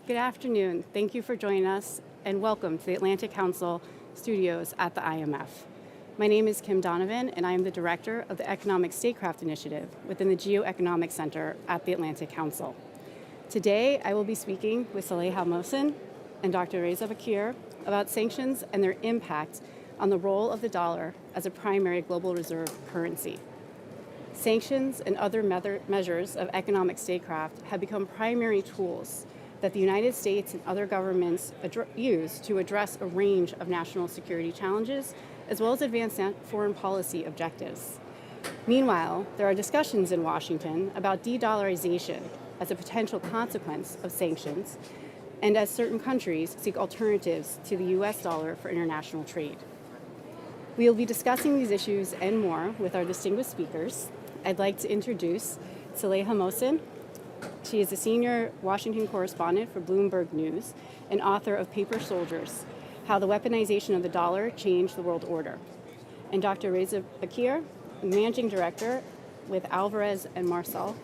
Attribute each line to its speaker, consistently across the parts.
Speaker 1: Good afternoon. Thank you for joining us, and welcome to the Atlantic Council studios at the IMF. My name is Kim Donovan, and I am the director of the Economic Statecraft Initiative within the Geoeconomic Center at the Atlantic Council. Today, I will be speaking with Saleha Mohsin and Dr. Reza Baqir about sanctions and their impact on the role of the dollar as a primary global reserve currency. Sanctions and other measures of economic statecraft have become primary tools that the United States and other governments use to address a range of national security challenges, as well as advance foreign policy objectives. Meanwhile, there are discussions in Washington about de-dollarization as a potential consequence of sanctions, and as certain countries seek alternatives to the US dollar for international trade. We will be discussing these issues and more with our distinguished speakers. I'd like to introduce Saleha Mohsin. She is a senior Washington correspondent for Bloomberg News and author of Paper Soldiers: How the Weaponization of the Dollar Changed the World Order. And Dr. Reza Baqir, managing director with Alvarez and Marsal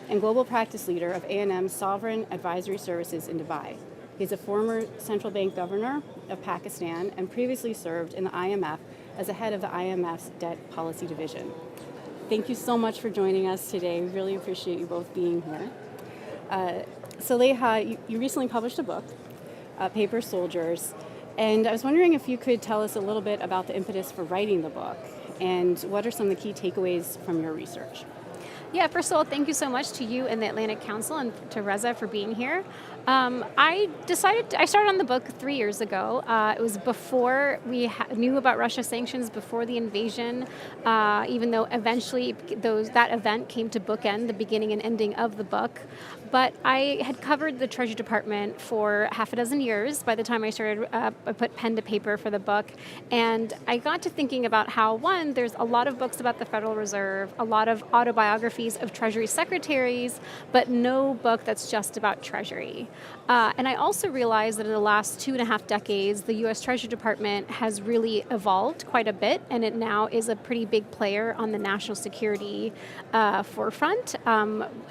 Speaker 1: and global practice leader of A&M Sovereign Advisory Services in Dubai. He's a former central bank governor of Pakistan and previously served in the IMF as the head of the IMF's Debt Policy Division. Thank you so much for joining us today. We really appreciate you both being here. Saleha, you recently published a book, Paper Soldiers, and I was wondering if you could tell us a little bit about the impetus for writing the book and what are some of the key takeaways from your research?
Speaker 2: Yeah, first of all, thank you so much to you and the Atlantic Council and to Reza for being here. I started on the book 3 years ago. It was before we knew about Russia sanctions, before the invasion, even though eventually that event came to bookend the beginning and ending of the book. But I had covered the Treasury Department for half a dozen years by the time I started, I put pen to paper for the book. And I got to thinking about how, one, there's a lot of books about the Federal Reserve, a lot of autobiographies of Treasury secretaries, but no book that's just about Treasury. And I also realized that in the last 2.5 decades, the U.S. Treasury Department has really evolved quite a bit, and it now is a pretty big player on the national security forefront.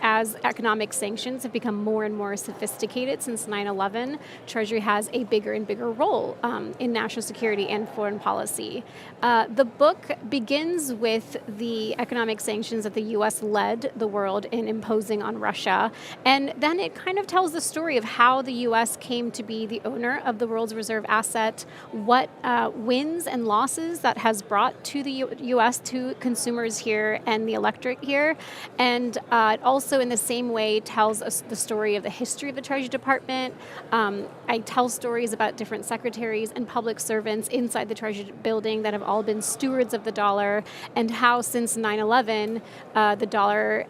Speaker 2: As economic sanctions have become more and more sophisticated since 9/11, Treasury has a bigger and bigger role in national security and foreign policy. The book begins with the economic sanctions that the U.S. led the world in imposing on Russia, and then it kind of tells the story of how the U.S. came to be the owner of the world's reserve asset, what wins and losses that has brought to the U.S. to consumers here and the electorate here, and it also in the same way tells us the story of the history of the Treasury Department. I tell stories about different secretaries and public servants inside the Treasury building that have all been stewards of the dollar, and how since 9/11 the dollar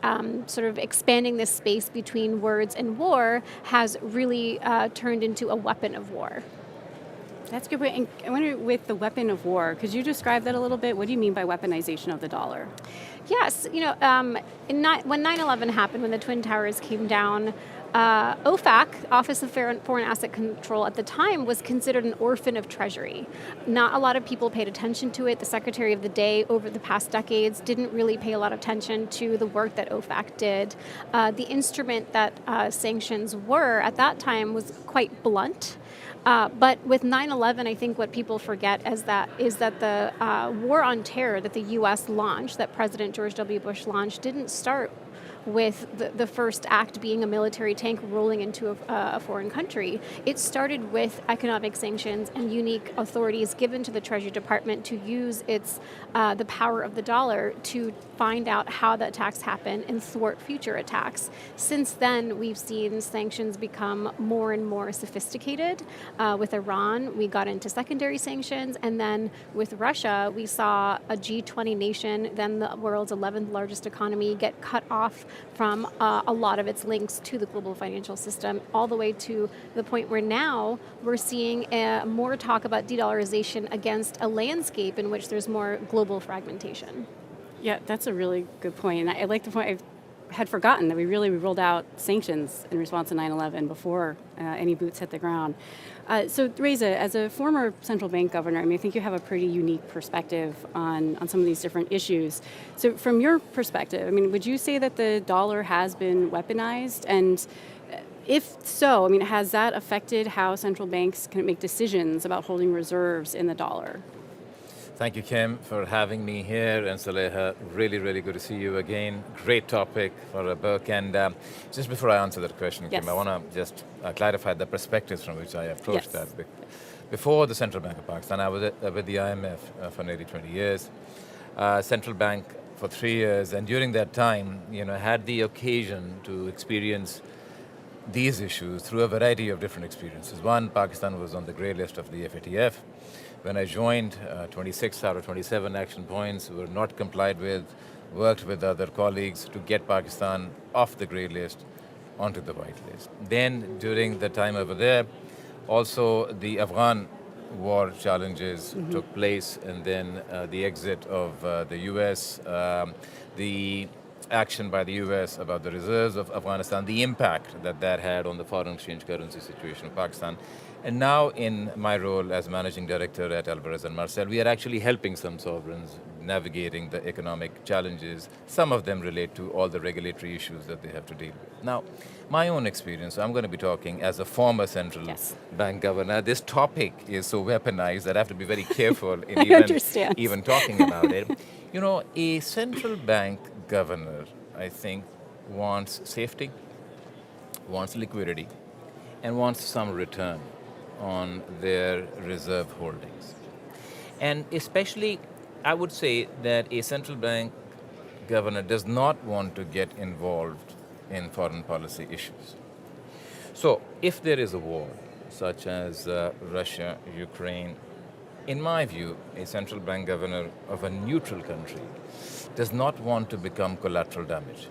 Speaker 2: sort of expanding this space between words and war has really turned into a weapon of war.
Speaker 1: That's a good point. And I wonder, with the weapon of war, could you describe that a little bit? What do you mean by weaponization of the dollar?
Speaker 2: Yes, when 9/11 happened, when the Twin Towers came down, OFAC, Office of Foreign Asset Control at the time, was considered an orphan of Treasury. Not a lot of people paid attention to it. The Secretary of the Day over the past decades didn't really pay a lot of attention to the work that OFAC did. The instrument that sanctions were at that time was quite blunt. But with 9/11, I think what people forget is that the war on terror that the U.S. launched, that President George W. Bush launched, didn't start with the first act being a military tank rolling into a foreign country. It started with economic sanctions and unique authorities given to the Treasury Department to use the power of the dollar to find out how the attacks happen and thwart future attacks. Since then, we've seen sanctions become more and more sophisticated. With Iran, we got into secondary sanctions, and then with Russia, we saw a G20 nation, then the world's 11th largest economy, get cut off from a lot of its links to the global financial system, all the way to the point where now we're seeing more talk about de-dollarization against a landscape in which there's more global fragmentation.
Speaker 1: Yeah, that's a really good point. And I like the point. I had forgotten that we rolled out sanctions in response to 9/11 before any boots hit the ground. So Reza, as a former central bank governor, I think you have a pretty unique perspective on some of these different issues. So from your perspective, would you say that the dollar has been weaponized? And If so, I mean, has that affected how central banks can make decisions about holding reserves in the dollar?
Speaker 3: Thank you, Kim, for having me here, and Saleha, really, really good to see you again. Great topic for a book, and just before I answer that question,
Speaker 1: Yes.
Speaker 3: Kim, I want to just clarify the perspectives from which I approached
Speaker 1: Yes.
Speaker 3: that. Before the Central Bank of Pakistan, I was with the IMF for nearly 20 years, Central Bank for 3 years, and during that time, had the occasion to experience these issues through a variety of different experiences. One, Pakistan was on the grey list of the FATF. When I joined, 26 out of 27 action points were not complied with, worked with other colleagues to get Pakistan off the grey list onto the white list. Then, during the time over there, also the Afghan war challenges took place, and then the exit of the US, the action by the US about the reserves of Afghanistan, the impact that that had on the foreign exchange currency situation of Pakistan. And now in my role as managing director at Alvarez Marsal, we are actually helping some sovereigns navigating the economic challenges. Some of them relate to all the regulatory issues that they have to deal with. Now, my own experience, I'm going to be talking as a former central bank governor. This topic is so weaponized that I have to be very careful in even talking about it. A central bank governor, I think, wants safety, wants liquidity, and wants some return on their reserve holdings. And especially, I would say that a central bank governor does not want to get involved in foreign policy issues. So, if there is a war, such as Russia, Ukraine, in my view, a central bank governor of a neutral country does not want to become collateral damage.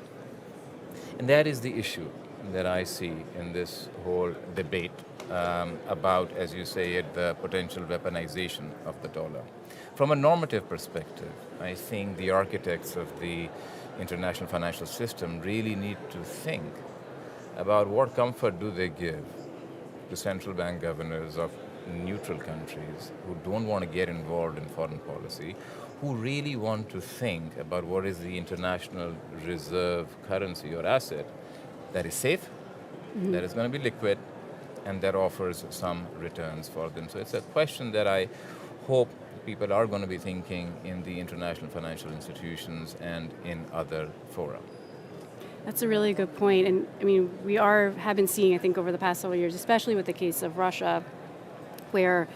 Speaker 3: And that is the issue that I see in this whole debate about, as you say it, the potential weaponization of the dollar. From a normative perspective, I think the architects of the international financial system really need to think about what comfort do they give to central bank governors of neutral countries who don't want to get involved in foreign policy, who really want to think about what is the international reserve currency or asset that is safe, that is going to be liquid, and that offers some returns for them. So it's a question that I hope people are going to be thinking in the international financial institutions and in other fora.
Speaker 1: That's a really good point. And I mean, we have been seeing, I think, over the past several years, especially with the case of Russia, where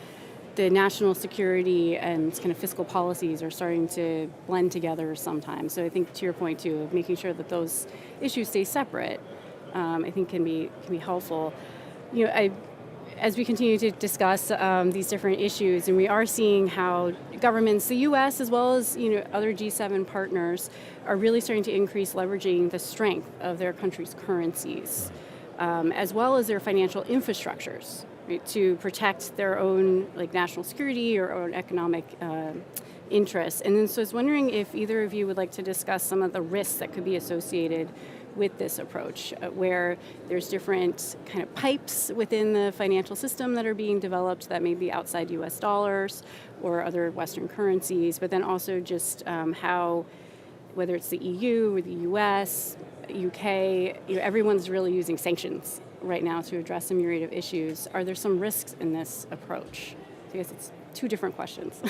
Speaker 1: the national security and kind of fiscal policies are starting to blend together sometimes. So I think, to your point too, of making sure that those issues stay separate, I think can be helpful. As we continue to discuss these different issues, and we are seeing how governments, the U.S. as well as other G7 partners, are really starting to increase leveraging the strength of their country's currencies, as well as their financial infrastructures, right, to protect their own national security or own economic interests. And then, so I was wondering if either of you would like to discuss some of the risks that could be associated with this approach, where there's different kind of pipes within the financial system that are being developed that may be outside US dollars or other Western currencies, but then also just how, whether it's the EU or the US, UK, everyone's really using sanctions right now to address a myriad of issues. Are there some risks in this approach? So I guess it's two different questions.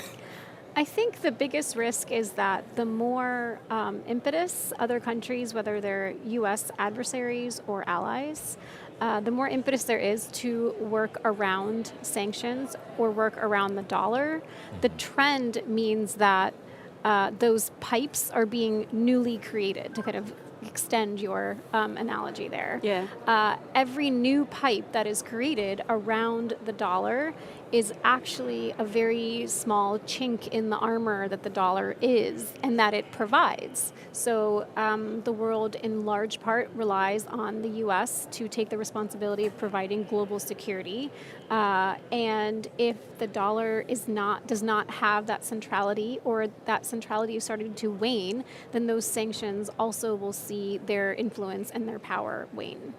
Speaker 2: I think the biggest risk is that the more impetus other countries, whether they're U.S. adversaries or allies, the more impetus there is to work around sanctions or work around the dollar. The trend means that those pipes are being newly created, to kind of extend your analogy there.
Speaker 1: Yeah.
Speaker 2: Every new pipe that is created around the dollar is actually a very small chink in the armor that the dollar is and that it provides. So the world in large part relies on the US to take the responsibility of providing global security. And if the dollar does not have that centrality, or that centrality is starting to wane, then those sanctions also will see their influence and their power wane.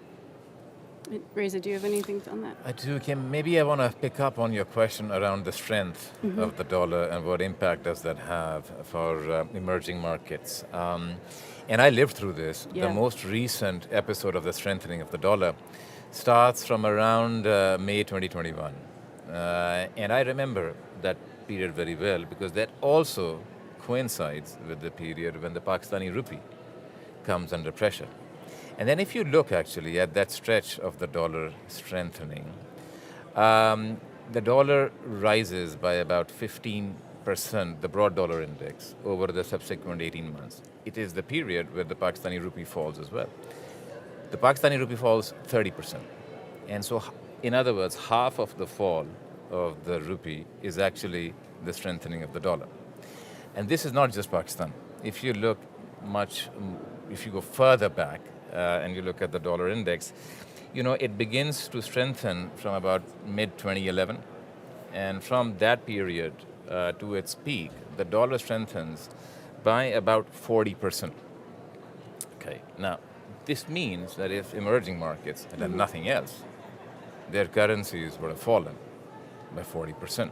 Speaker 1: Reza, do you have anything on that?
Speaker 3: I do, Kim. Maybe I want to pick up on your question around the strength of the dollar and what impact does that have for emerging markets. And I lived through this.
Speaker 1: Yeah.
Speaker 3: The most recent episode of the strengthening of the dollar starts from around May 2021. And I remember that period very well because that also coincides with the period when the Pakistani rupee comes under pressure. And then if you look actually at that stretch of the dollar strengthening, the dollar rises by about 15%, the broad dollar index, over the subsequent 18 months. It is the period where the Pakistani rupee falls as well. The Pakistani rupee falls 30%. And so, in other words, half of the fall of the rupee is actually the strengthening of the dollar. And this is not just Pakistan. If you look if you go further back and you look at the dollar index, it begins to strengthen from about mid-2011. And from that period to its peak, the dollar strengthens by about 40%. Okay, now, this means that if emerging markets had done nothing else, their currencies would have fallen by 40%.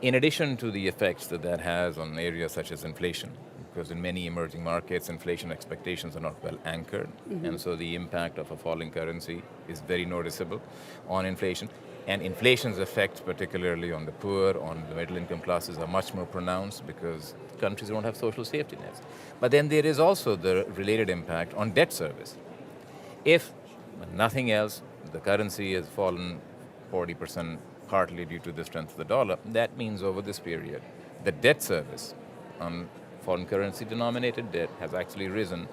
Speaker 3: In addition to the effects that has on areas such as inflation, because in many emerging markets, inflation expectations are not well anchored, and so the impact of a falling currency is very noticeable on inflation. And inflation's effects, particularly on the poor, on the middle income classes, are much more pronounced because countries don't have social safety nets. But then there is also the related impact on debt service. If nothing else, the currency has fallen 40%, partly due to the strength of the dollar, that means over this period, the debt service on foreign currency denominated debt has actually risen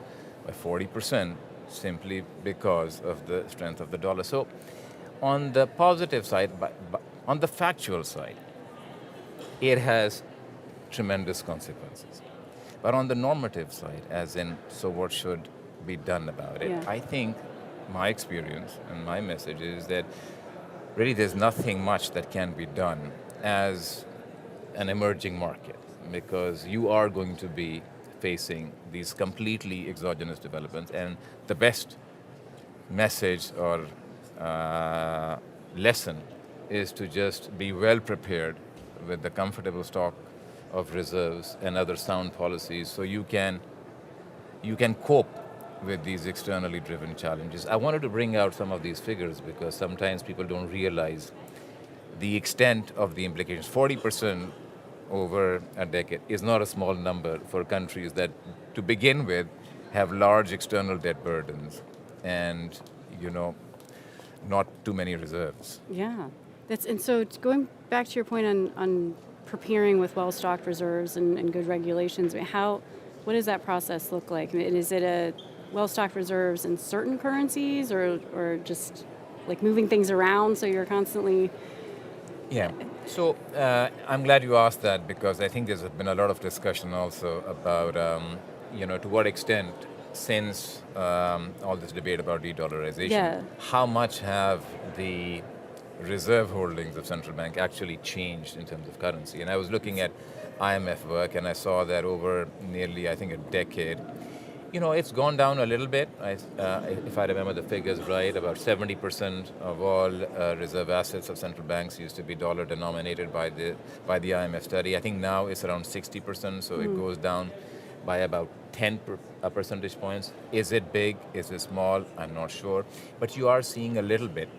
Speaker 3: by 40% simply because of the strength of the dollar. So on the positive side, on the factual side, it has tremendous consequences. But on the normative side, as in, so what should be done about it?
Speaker 1: Yeah.
Speaker 3: I think my experience and my message is that really there's nothing much that can be done as an emerging market, because you are going to be facing these completely exogenous developments, and the best message or lesson is to just be well prepared with the comfortable stock of reserves and other sound policies so you can cope with these externally driven challenges. I wanted to bring out some of these figures because sometimes people don't realize the extent of the implications. 40% over a decade is not a small number for countries that, to begin with, have large external debt burdens and, not too many reserves.
Speaker 1: Yeah. And so going back to your point on preparing with well-stocked reserves and good regulations, what does that process look like? And is it a well-stocked reserves in certain currencies or just like moving things around so you're constantly...
Speaker 3: Yeah. So I'm glad you asked that because I think there's been a lot of discussion also about, to what extent since all this debate about de-dollarization, how much have the reserve holdings of central bank actually changed in terms of currency? And I was looking at IMF work and I saw that over nearly, I think, a decade, it's gone down a little bit. If I remember the figures right, about 70% of all reserve assets of central banks used to be dollar denominated by the IMF study. I think now it's around 60%, so it goes down by about 10 percentage points. Is it big? Is it small? I'm not sure. But you are seeing a little bit.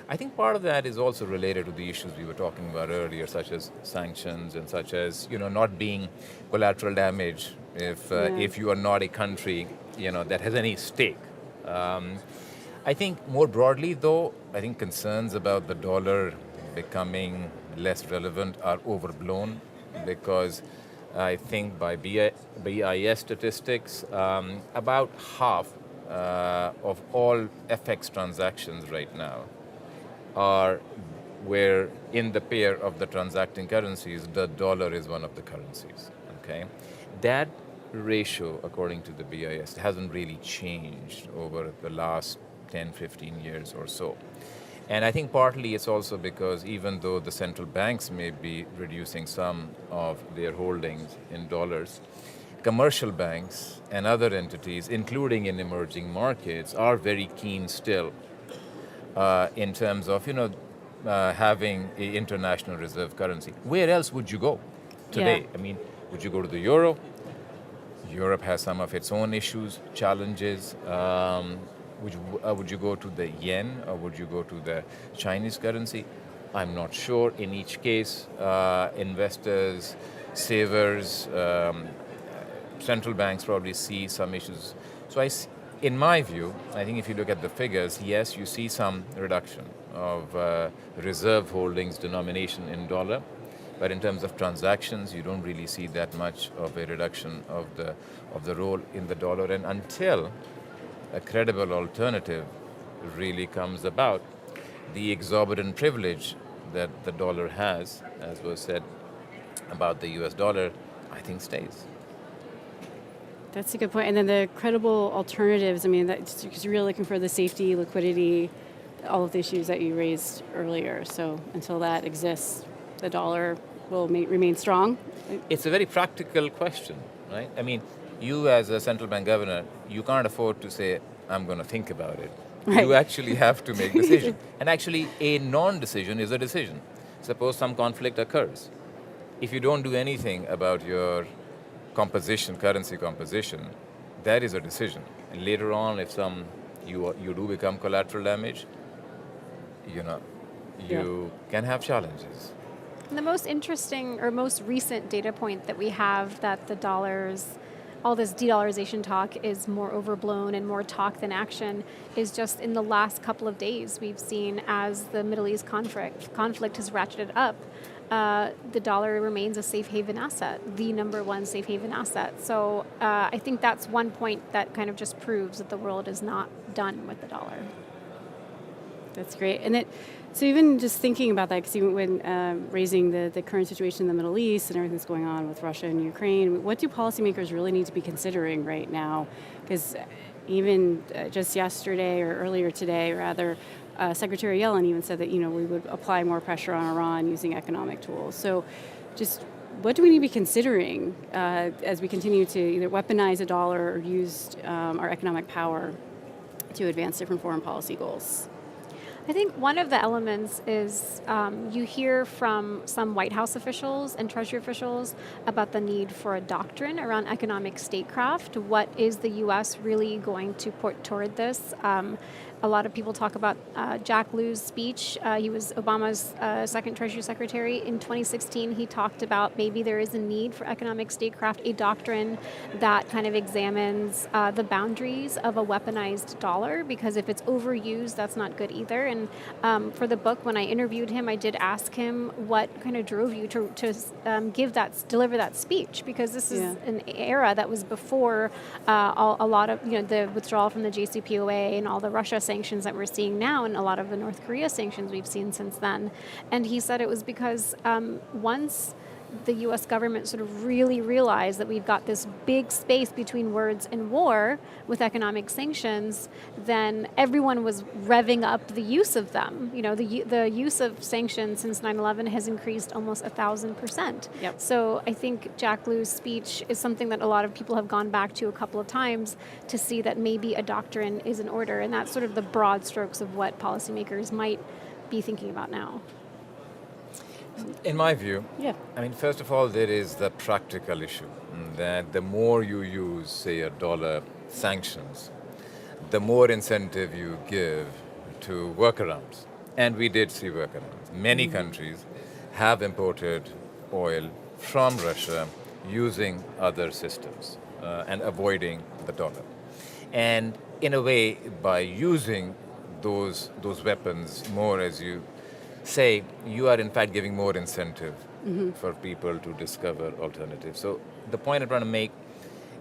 Speaker 3: I think part of that is also related to the issues we were talking about earlier, such as sanctions and such as, not being collateral damage if you are not a country, that has any stake. I think more broadly, though, I think concerns about the dollar becoming less relevant are overblown because I think by BIS statistics, about half of all FX transactions right now are where in the pair of the transacting currencies, the dollar is one of the currencies, okay? That ratio, according to the BIS, hasn't really changed over the last 10, 15 years or so. And I think partly it's also because even though the central banks may be reducing some of their holdings in dollars, commercial banks and other entities, including in emerging markets, are very keen still in terms of, having an international reserve currency. Where else would you go today?
Speaker 1: Yeah.
Speaker 3: I mean, would you go to the euro? Europe has some of its own issues, challenges. Would you go to the yen or would you go to the Chinese currency? I'm not sure. In each case, investors, savers, central banks probably see some issues. So in my view, I think if you look at the figures, yes, you see some reduction of reserve holdings denomination in dollar, but in terms of transactions, you don't really see that much of a reduction of the role in the dollar. And until a credible alternative really comes about, the exorbitant privilege that the dollar has, as was said about the US dollar, I think stays.
Speaker 1: That's a good point. And then the credible alternatives, I mean, that's because you're really looking for the safety, liquidity, all of the issues that you raised earlier. So until that exists, the dollar will remain strong.
Speaker 3: It's a very practical question, right? I mean, you as a central bank governor, you can't afford to say, I'm going to think about it.
Speaker 1: Right.
Speaker 3: You actually have to make decisions. And actually, a non-decision is a decision. Suppose some conflict occurs. If you don't do anything about your composition, currency composition, that is a decision. And later on, if you do become collateral damage, you can have challenges.
Speaker 2: The most interesting or most recent data point that we have that the dollars, all this de-dollarization talk is more overblown and more talk than action is just in the last couple of days we've seen as the Middle East conflict has ratcheted up, the dollar remains a safe haven asset, the number one safe haven asset. So I think that's one point that kind of just proves that the world is not done with the dollar.
Speaker 1: That's great. And so even just thinking about that, because even when raising the current situation in the Middle East and everything that's going on with Russia and Ukraine, what do policymakers really need to be considering right now? Because even just yesterday or earlier today, rather, Secretary Yellen even said that we would apply more pressure on Iran using economic tools. So just what do we need to be considering as we continue to either weaponize a dollar or use our economic power to advance different foreign policy goals?
Speaker 2: I think one of the elements is you hear from some White House officials and Treasury officials about the need for a doctrine around economic statecraft. What is the U.S. really going to put toward this? A lot of people talk about Jack Lew's speech. He was Obama's second Treasury Secretary. In 2016, he talked about maybe there is a need for economic statecraft, a doctrine that kind of examines the boundaries of a weaponized dollar, because if it's overused, that's not good either. And for the book, when I interviewed him, I did ask him what kind of drove you to deliver that speech, because this is an era that was before a lot of the withdrawal from the JCPOA and all the Russia sanctions that we're seeing now, and a lot of the North Korea sanctions we've seen since then. And he said it was because once the U.S. government sort of really realized that we've got this big space between words and war with economic sanctions, then everyone was revving up the use of them. The use of sanctions since 9/11 has increased almost 1,000%.
Speaker 1: Yep.
Speaker 2: So I think Jack Lew's speech is something that a lot of people have gone back to a couple of times to see that maybe a doctrine is in order, and that's sort of the broad strokes of what policymakers might be thinking about now.
Speaker 3: In my view,
Speaker 1: Yeah.
Speaker 3: first of all, there is the practical issue that the more you use, say, a dollar sanctions, the more incentive you give to workarounds. And we did see workarounds. Many countries have imported oil from Russia using other systems and avoiding the dollar. And in a way, by using those weapons more, as you say, you are in fact giving more incentive for people to discover alternatives. So the point I'm trying to make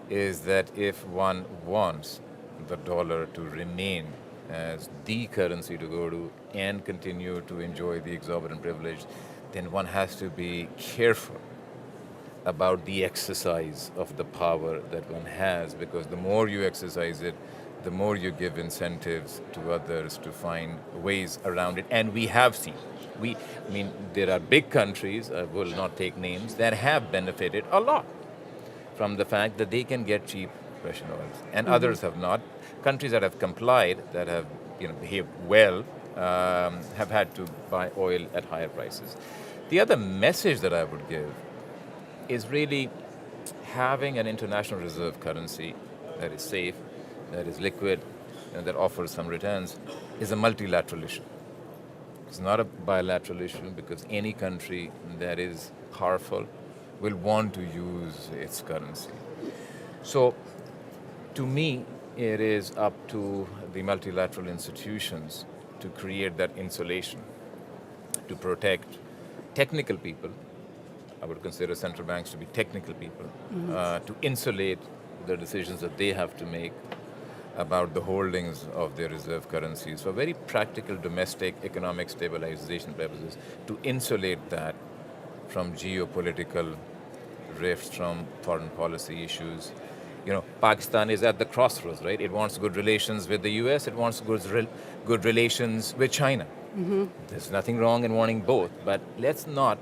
Speaker 3: is that if one wants the dollar to remain as the currency to go to and continue to enjoy the exorbitant privilege, then one has to be careful about the exercise of the power that one has, because the more you exercise it, the more you give incentives to others to find ways around it. And we have seen. There are big countries, I will not take names, that have benefited a lot from the fact that they can get cheap Russian oils, and others have not. Countries that have complied, that have behaved well, have had to buy oil at higher prices. The other message that I would give is really having an international reserve currency that is safe, that is liquid, that offers some returns is a multilateral issue. It's not a bilateral issue because any country that is powerful will want to use its currency. So, to me, it is up to the multilateral institutions to create that insulation, to protect technical people. I would consider central banks to be technical people, to insulate the decisions that they have to make about the holdings of their reserve currencies for very practical domestic economic stabilization purposes, to insulate that from geopolitical rifts, from foreign policy issues. Pakistan is at the crossroads, right? It wants good relations with the US, it wants good relations with China. There's nothing wrong in wanting both, but let's not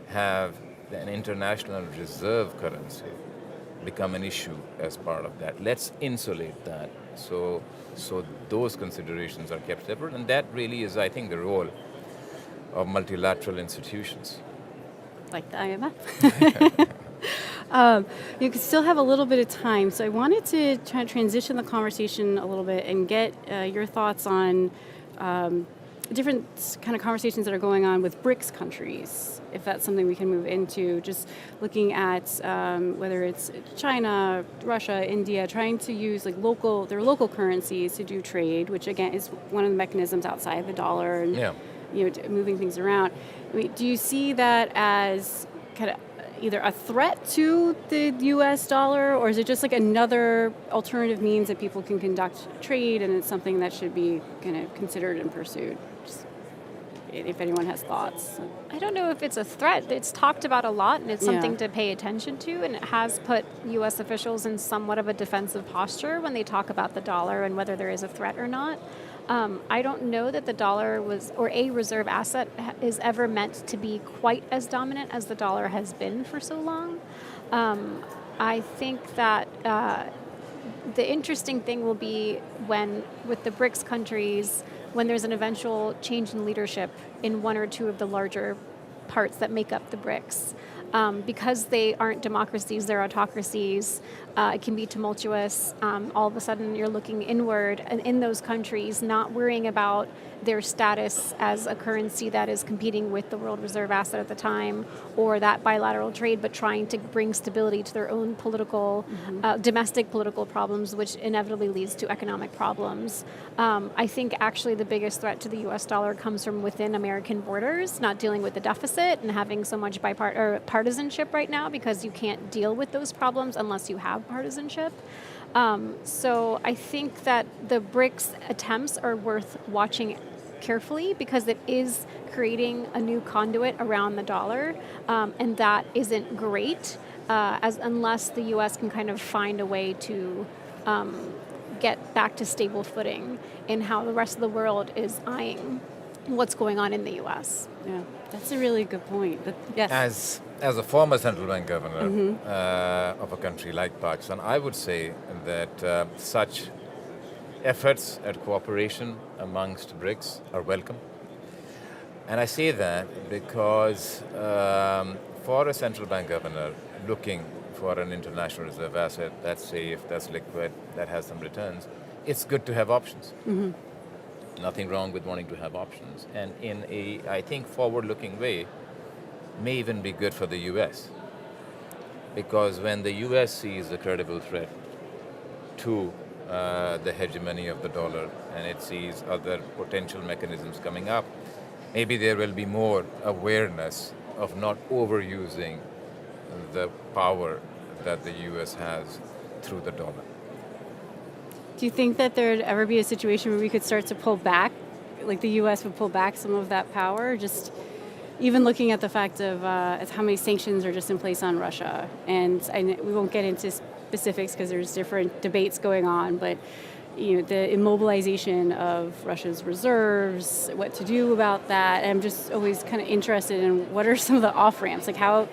Speaker 3: have an international reserve currency become an issue as part of that. Let's insulate that so those considerations are kept separate, and that really is, I think, the role of multilateral institutions.
Speaker 1: Like the IMF. You can still have a little bit of time, so I wanted to try to transition the conversation a little bit and get your thoughts on different kind of conversations that are going on with BRICS countries, if that's something we can move into, just looking at whether it's China, Russia, India, trying to use their local currencies to do trade, which again is one of the mechanisms outside the dollar and moving things around. I mean, do you see that as kind of either a threat to the U.S. dollar, or is it just like another alternative means that people can conduct trade, and it's something that should be kind of considered and pursued? Just if anyone has thoughts.
Speaker 2: I don't know if it's a threat. It's talked about a lot, and it's something to pay attention to, and it has put U.S. officials in somewhat of a defensive posture when they talk about the dollar and whether there is a threat or not. I don't know that the dollar or a reserve asset is ever meant to be quite as dominant as the dollar has been for so long. I think that the interesting thing will be with the BRICS countries, when there's an eventual change in leadership in one or two of the larger parts that make up the BRICS. Because they aren't democracies, they're autocracies, it can be tumultuous. All of a sudden you're looking inward and in those countries, not worrying about their status as a currency that is competing with the world reserve asset at the time or that bilateral trade, but trying to bring stability to their own political, domestic political problems, which inevitably leads to economic problems. I think actually the biggest threat to the US dollar comes from within American borders, not dealing with the deficit and having so much partisanship right now, because you can't deal with those problems unless you have partisanship. So I think that the BRICS attempts are worth watching carefully, because it is creating a new conduit around the dollar, and that isn't great unless the U.S. can kind of find a way to get back to stable footing in how the rest of the world is eyeing what's going on in the U.S.
Speaker 1: Yeah, that's a really good point. Yes.
Speaker 3: As a former central bank governor of a country like Pakistan, I would say that such efforts at cooperation amongst BRICS are welcome. And I say that because for a central bank governor looking for an international reserve asset that's safe, that's liquid, that has some returns, it's good to have options. Nothing wrong with wanting to have options. And in a, I think, forward-looking way, may even be good for the U.S. Because when the U.S. sees a credible threat to the hegemony of the dollar and it sees other potential mechanisms coming up, maybe there will be more awareness of not overusing the power that the U.S. has through the dollar.
Speaker 1: Do you think that there would ever be a situation where we could start to pull back, like the U.S. would pull back some of that power? Just even looking at the fact of how many sanctions are just in place on Russia. And we won't get into specifics because there's different debates going on, but the immobilization of Russia's reserves, what to do about that. And I'm just always kind of interested in what are some of the off-ramps, like how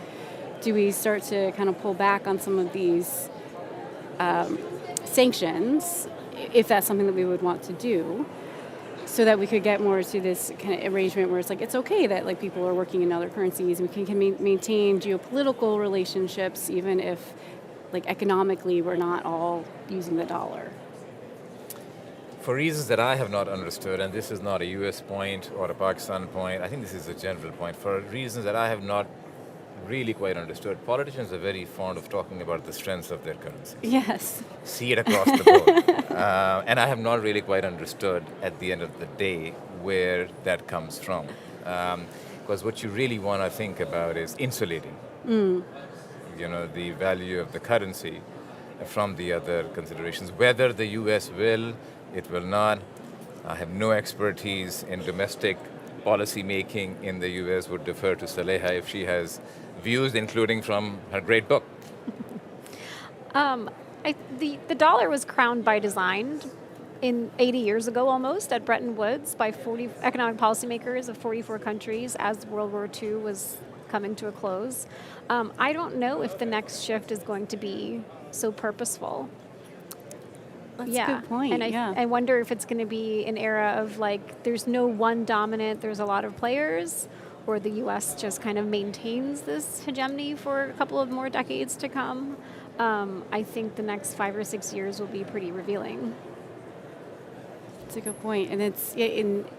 Speaker 1: do we start to kind of pull back on some of these sanctions, if that's something that we would want to do, so that we could get more to this kind of arrangement where it's like it's okay that like people are working in other currencies, and we can maintain geopolitical relationships even if like economically we're not all using the dollar.
Speaker 3: for reasons that I have not understood, and this is not a US point or a Pakistan point, I think this is a general point, for reasons that I have not really quite understood, politicians are very fond of talking about the strengths of their currency.
Speaker 1: Yes.
Speaker 3: See it across the board. And I have not really quite understood at the end of the day where that comes from. Because what you really want to think about is insulating the value of the currency from the other considerations. Whether the US will, it will not. I have no expertise in domestic policy making in the US, would defer to Saleha if she has views, including from her great book.
Speaker 2: The dollar was crowned by design in 80 years ago almost at Bretton Woods by 40 economic policymakers of 44 countries as World War II was coming to a close. I don't know if the next shift is going to be so purposeful.
Speaker 1: That's a good point.
Speaker 2: And I wonder if it's going to be an era of like, there's no one dominant, there's a lot of players, or the US just kind of maintains this hegemony for a couple of more decades to come. I think the next 5 or 6 years will be pretty revealing.
Speaker 1: That's a good point. And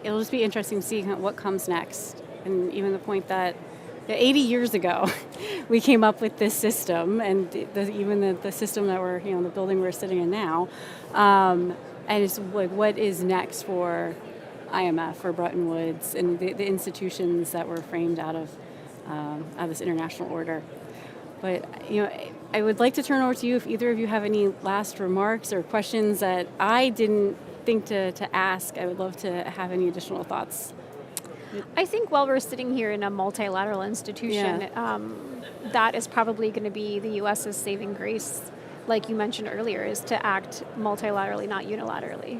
Speaker 1: it'll just be interesting to see what comes next. And even the point that 80 years ago, we came up with this system, and even the system that we're, the building we're sitting in now. And it's like, what is next for IMF or Bretton Woods and the institutions that were framed out of this international order. But I would like to turn over to you if either of you have any last remarks or questions that I didn't think to ask. I would love to have any additional thoughts.
Speaker 2: I think while we're sitting here in a multilateral institution, that is probably going to be the U.S.'s saving grace, like you mentioned earlier, is to act multilaterally, not unilaterally.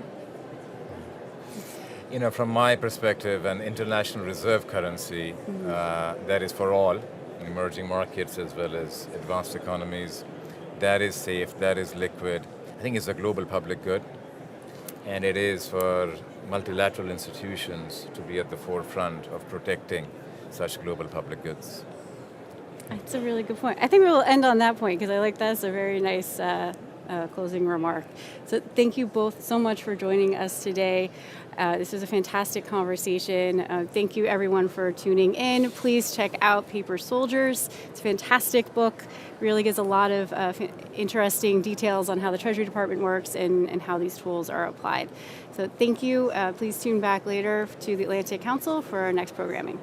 Speaker 3: From my perspective, an international reserve currency that is for all, emerging markets as well as advanced economies, that is safe, that is liquid, I think it's a global public good. And it is for multilateral institutions to be at the forefront of protecting such global public goods.
Speaker 1: That's a really good point. I think we'll end on that point because I like that as a very nice closing remark. So thank you both so much for joining us today. This was a fantastic conversation. Thank you everyone for tuning in. Please check out Paper Soldiers. It's a fantastic book. Really gives a lot of interesting details on how the Treasury Department works and how these tools are applied. So thank you. Please tune back later to the Atlantic Council for our next programming.